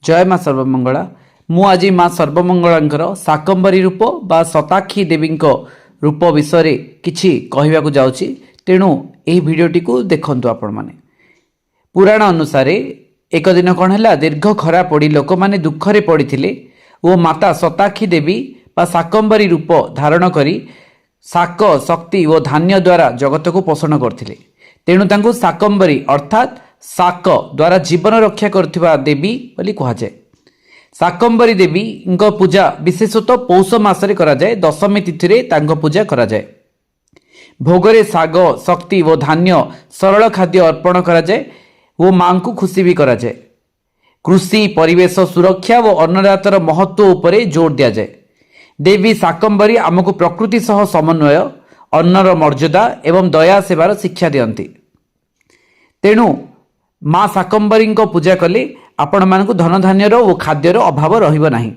जय माँ सर्वमंगला। मु आज माँ सर्वमंगला शाकंभरी रूप बा शताक्षी देवी रूप विषय किछि कहवाक जाउछि। तेणु यह भिडटी को देखंतु आपण माने। पुराण अनुसार एक दिन कौन है, दीर्घ खरा पड़ी लोक माने दुखरे पड़ते और माता शताक्षी देवी बा शाकंभरी रूप धारण करी शाक शक्ति और धान्य द्वारा जगत को पोषण करथिले। तेणु तांको शाकंभरी अर्थात शाक द्वारा जीवन रक्षा करथिबा देवी बोली कहा जाए। शाकंभरी देवी पूजा विशेषतः पौष मासरे करा जाए। दशमी तिथि रे तांको पूजा करा जाए। भोगरे शाग शक्ति और धान्य सरल खाद्य अर्पण करा जाए वो मां को खुशी भी करा जाए। कृषि परिवेश सुरक्षा और अन्नदातार महत्व उपरे जोर दिया जाए। देवी शाकंभरी आमको प्रकृति सह समन्वय, अन्नर मर्यादा एवं दया सेवार शिक्षा दियंती। तेणु माँ शाकंभरी पूजा कले आपण मानक धन धान्यर और खाद्यर अभाव रहिबो नाही।